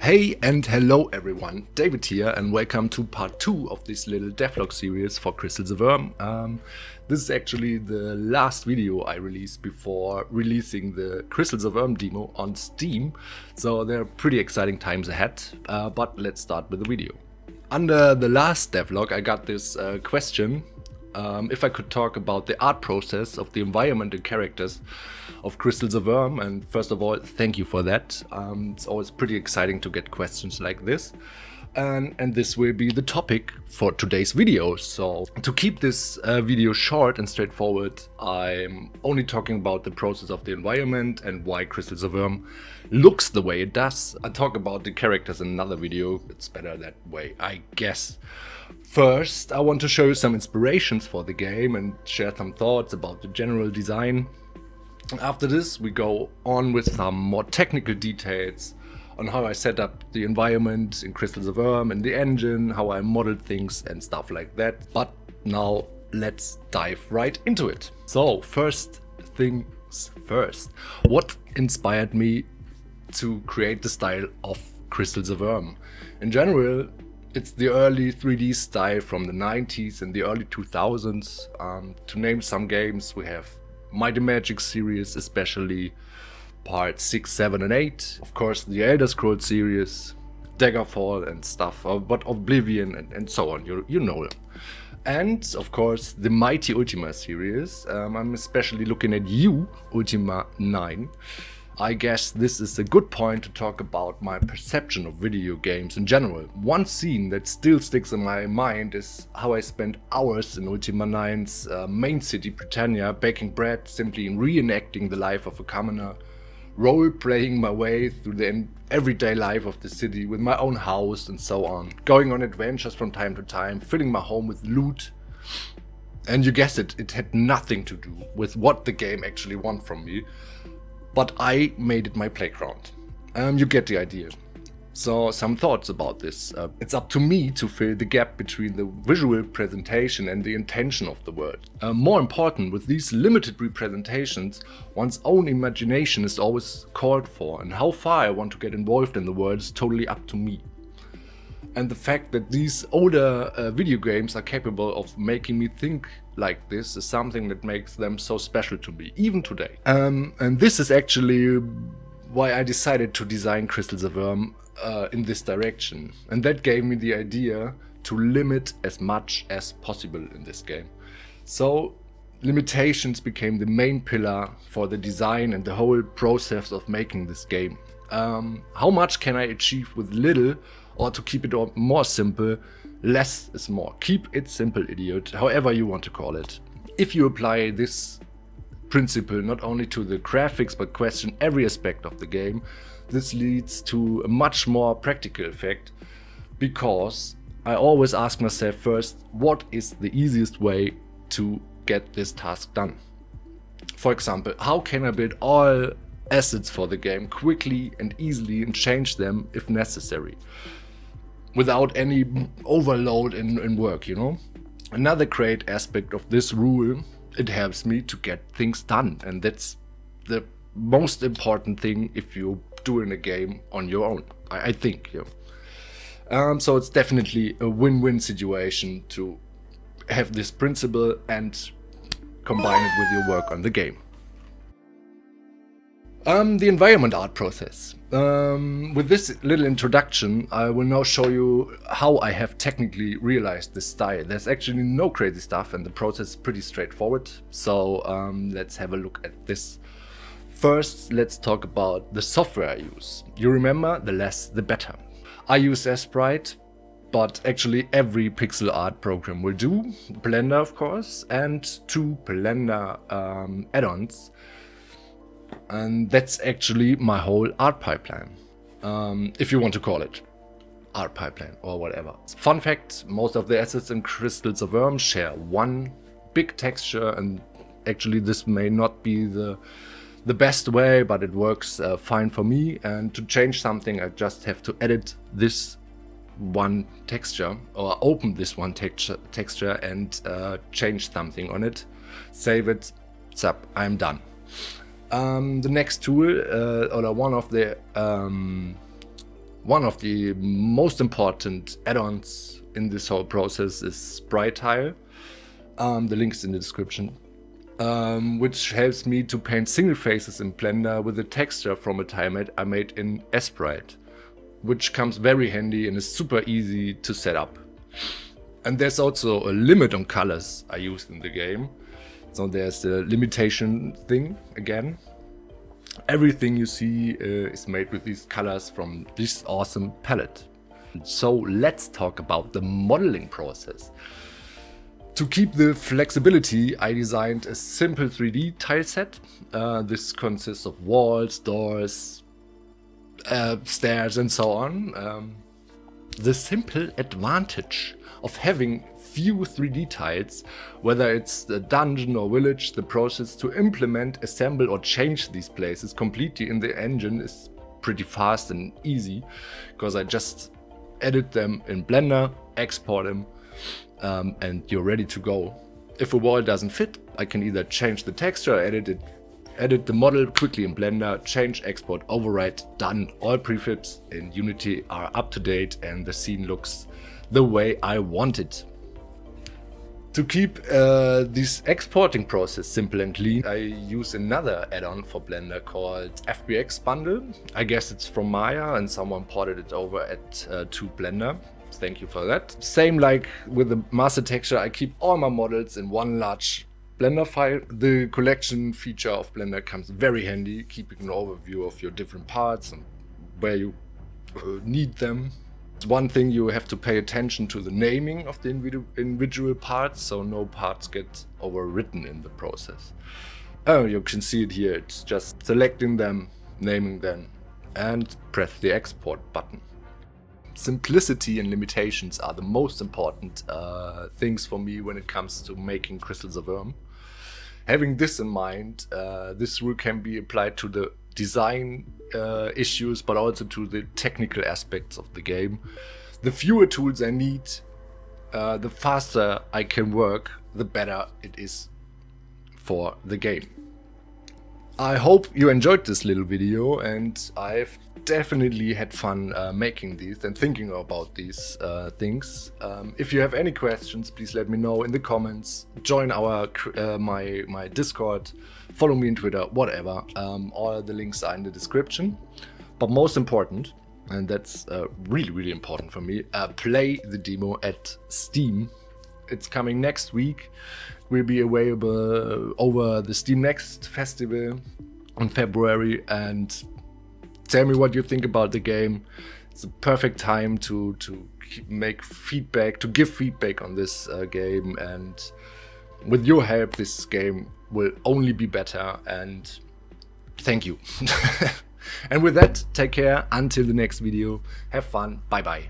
Hey and hello everyone, David here and welcome to part 2 of this little devlog series for Crystals of Irm. This is actually the last video I released before releasing the Crystals of Irm demo on Steam, so there are pretty exciting times ahead, but let's start with the video. Under the last devlog I got this question if I could talk about the art process of the environment and characters of Crystals of Irm, and first of all, thank you for that. It's always pretty exciting to get questions like this, and this will be the topic for today's video. So to keep this video short and straightforward, I'm only talking about the process of the environment and why Crystals of Irm looks the way it does. I'll talk about the characters in another video, it's better that way, I guess. First, I want to show you some inspirations for the game and share some thoughts about the general design. After this, we go on with some more technical details on how I set up the environment in Crystals of Irm and the engine, how I modeled things and stuff like that. But now let's dive right into it. So first things first, what inspired me to create the style of Crystals of Irm? In general, it's the early 3D style from the 90s and the early 2000s. To name some games, we have Might and Magic series, especially parts 6, 7 and 8. Of course, the Elder Scrolls series, Daggerfall and stuff, but Oblivion and so on, you know them. And of course, the mighty Ultima series. I'm especially looking at you, Ultima 9. I guess this is a good point to talk about my perception of video games in general. One scene that still sticks in my mind is how I spent hours in Ultima 9's main city, Britannia, baking bread, simply reenacting the life of a commoner, role-playing my way through the everyday life of the city with my own house and so on, going on adventures from time to time, filling my home with loot. And you guessed it, it had nothing to do with what the game actually wants from me. But I made it my playground. You get the idea. So some thoughts about this. It's up to me to fill the gap between the visual presentation and the intention of the world. More important, with these limited representations, one's own imagination is always called for, and how far I want to get involved in the world is totally up to me. And the fact that these older video games are capable of making me think like this is something that makes them so special to me, even today. And this is actually why I decided to design Crystals of Irm in this direction. And that gave me the idea to limit as much as possible in this game. So limitations became the main pillar for the design and the whole process of making this game. How much can I achieve with little? Or to keep it more simple, less is more. Keep it simple, idiot, however you want to call it. If you apply this principle not only to the graphics but question every aspect of the game, this leads to a much more practical effect, because I always ask myself first, what is the easiest way to get this task done? For example, how can I build all assets for the game quickly and easily and change them if necessary, without any overload in work, you know? Another great aspect of this rule, it helps me to get things done, and that's the most important thing if you're doing a game on your own, I think. Yeah. So it's definitely a win-win situation to have this principle and combine it with your work on the game. The environment art process. With this little introduction, I will now show you how I have technically realized this style. There's actually no crazy stuff and the process is pretty straightforward. So let's have a look at this. First, let's talk about the software I use. You remember, the less the better. I use Sprite, but actually every pixel art program will do. Blender, of course, and 2 Blender add-ons. And that's actually my whole art pipeline, if you want to call it art pipeline or whatever. Fun fact, most of the assets in Crystals of Irm share one big texture, and actually this may not be the best way, but it works fine for me. And to change something, I just have to edit this one texture or open this one texture and change something on it, save it, zap, I'm done. The next tool, or one of the One of the most important add-ons in this whole process is Artstyle. The link is in the description. Which helps me to paint single faces in Blender with a texture from a tile I made in Sprite, which comes very handy and is super easy to set up. And there's also a limit on colors I used in the game. So there's the limitation thing again. Everything you see is made with these colors from this awesome palette. So let's talk about the modeling process. To keep the flexibility, I designed a simple 3D tile set. This consists of walls, doors, stairs and so on. The simple advantage of having few 3D tiles, whether it's the dungeon or village, the process to implement, assemble or change these places completely in the engine is pretty fast and easy, because I just edit them in Blender, export them, and you're ready to go. If a wall doesn't fit, I can either change the texture, edit the model quickly in Blender, change, export, override, done. All prefabs in Unity are up to date and the scene looks the way I want it. To keep this exporting process simple and clean, I use another add-on for Blender called FBX Bundle. I guess it's from Maya and someone ported it over to Blender. Thank you for that. Same like with the master texture, I keep all my models in one large Blender file. The collection feature of Blender comes very handy, keeping an overview of your different parts and where you need them. One thing, you have to pay attention to the naming of the individual parts, so no parts get overwritten in the process. Oh, you can see it here. It's just selecting them, naming them, and press the export button. Simplicity and limitations are the most important things for me when it comes to making Crystals of Irm. Having this in mind, this rule can be applied to the design issues, but also to the technical aspects of the game. The fewer tools I need, the faster I can work, the better it is for the game. I hope you enjoyed this little video, and I've definitely had fun making these and thinking about these things. If you have any questions, please let me know in the comments. Join our my Discord, follow me on Twitter, whatever. All the links are in the description. But most important, and that's really important for me, play the demo at Steam. It's coming next week. Will be available over the Steam Next festival in February, and tell me what you think about the game. It's a perfect time to make feedback, to give feedback on this game, and with your help this game will only be better, and thank you. And with that, take care until the next video. Have fun. Bye bye.